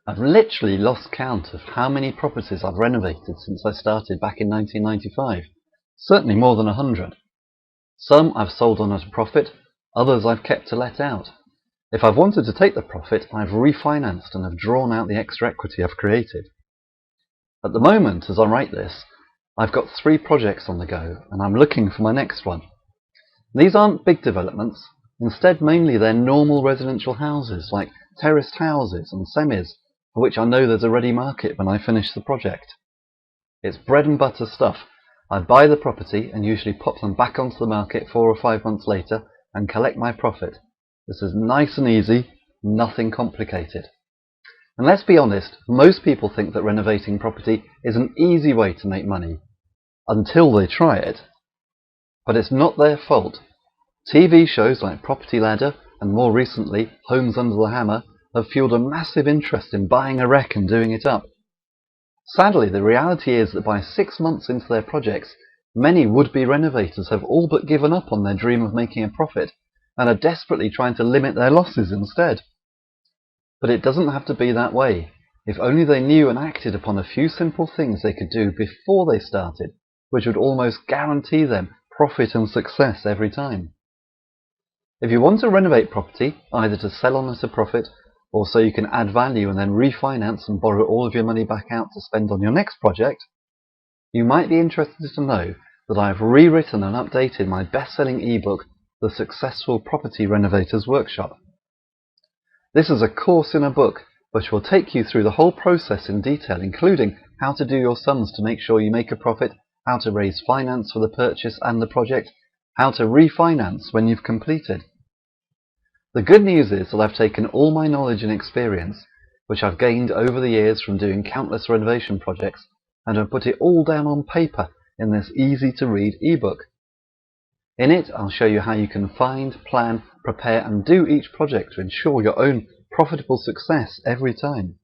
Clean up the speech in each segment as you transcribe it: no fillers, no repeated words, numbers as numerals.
I've literally lost count of how many properties I've renovated since I started back in 1995. Certainly more than 100. Some I've sold on at a profit, others I've kept to let out. If I've wanted to take the profit, I've refinanced and have drawn out the extra equity I've created. At the moment, as I write this, I've got 3 projects on the go, and I'm looking for my next one. These aren't big developments. Instead, mainly they're normal residential houses, like terraced houses and semis, for which I know there's a ready market when I finish the project. It's bread and butter stuff. I buy the property and usually pop them back onto the market 4 or 5 months later and collect my profit. This is nice and easy, nothing complicated. And let's be honest, most people think that renovating property is an easy way to make money, until they try it. But it's not their fault. TV shows like Property Ladder and more recently Homes Under the Hammer have fueled a massive interest in buying a wreck and doing it up. Sadly, the reality is that by 6 months into their projects, many would-be renovators have all but given up on their dream of making a profit and are desperately trying to limit their losses instead. But it doesn't have to be that way. If only they knew and acted upon a few simple things they could do before they started, which would almost guarantee them profit and success every time. If you want to renovate property, either to sell on at a profit, or so you can add value and then refinance and borrow all of your money back out to spend on your next project, you might be interested to know that I've rewritten and updated my best-selling ebook, The Successful Property Renovator's Workshop. This is a course in a book which will take you through the whole process in detail, including how to do your sums to make sure you make a profit, how to raise finance for the purchase and the project, how to refinance when you've completed. The good news is that I've taken all my knowledge and experience, which I've gained over the years from doing countless renovation projects, and have put it all down on paper in this easy-to-read ebook. In it, I'll show you how you can find, plan, prepare and do each project to ensure your own profitable success every time.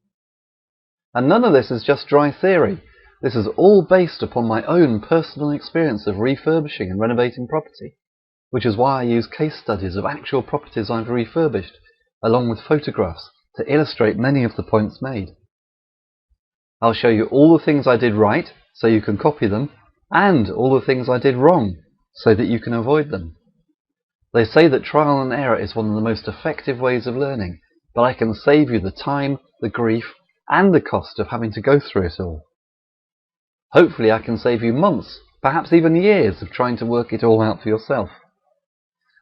And none of this is just dry theory. This is all based upon my own personal experience of refurbishing and renovating property, which is why I use case studies of actual properties I've refurbished, along with photographs, to illustrate many of the points made. I'll show you all the things I did right, so you can copy them, and all the things I did wrong, so that you can avoid them. They say that trial and error is one of the most effective ways of learning, but I can save you the time, the grief, and the cost of having to go through it all. Hopefully I can save you months, perhaps even years, of trying to work it all out for yourself.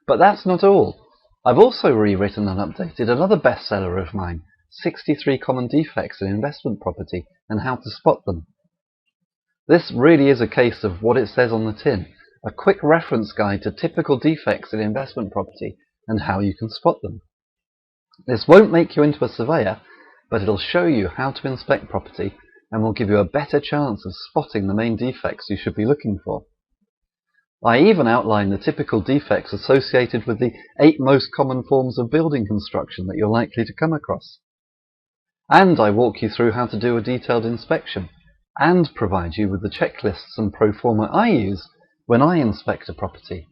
But that's not all. I've also rewritten and updated another bestseller of mine, 63 Common Defects in Investment Property and How to Spot Them. This really is a case of what it says on the tin, a quick reference guide to typical defects in investment property and how you can spot them. This won't make you into a surveyor, but it'll show you how to inspect property and will give you a better chance of spotting the main defects you should be looking for. I even outline the typical defects associated with the 8 most common forms of building construction that you're likely to come across. And I walk you through how to do a detailed inspection and provide you with the checklists and pro forma I use when I inspect a property.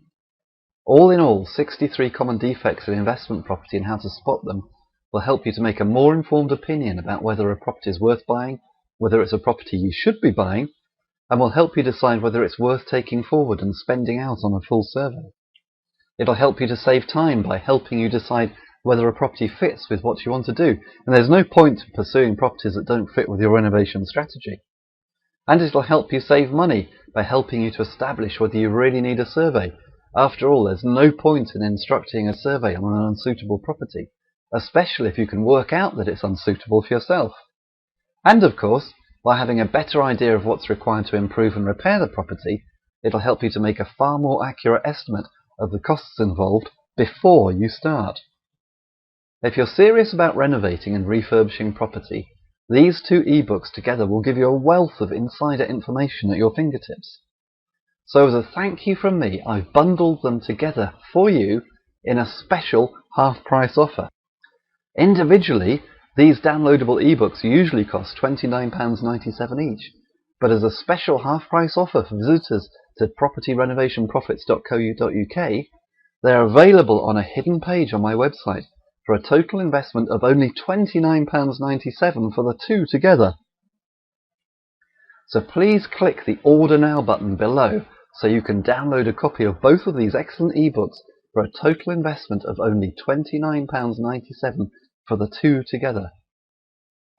All in all, 63 common defects in investment property and how to spot them will help you to make a more informed opinion about whether a property is worth buying, whether it's a property you should be buying, and will help you decide whether it's worth taking forward and spending out on a full survey. It'll help you to save time by helping you decide whether a property fits with what you want to do, and there's no point in pursuing properties that don't fit with your renovation strategy. And it'll help you save money by helping you to establish whether you really need a survey. After all, there's no point in instructing a survey on an unsuitable property, especially if you can work out that it's unsuitable for yourself. And of course, by having a better idea of what's required to improve and repair the property, it'll help you to make a far more accurate estimate of the costs involved before you start. If you're serious about renovating and refurbishing property, these 2 ebooks together will give you a wealth of insider information at your fingertips. So as a thank you from me, I've bundled them together for you in a special half-price offer. Individually, these downloadable ebooks usually cost £29.97 each, but as a special half-price offer for visitors to propertyrenovationprofits.co.uk, they are available on a hidden page on my website for a total investment of only £29.97 for the two together. So please click the Order Now button below so you can download a copy of both of these excellent ebooks for a total investment of only £29.97 for the two together.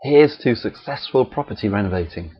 Here's to successful property renovating.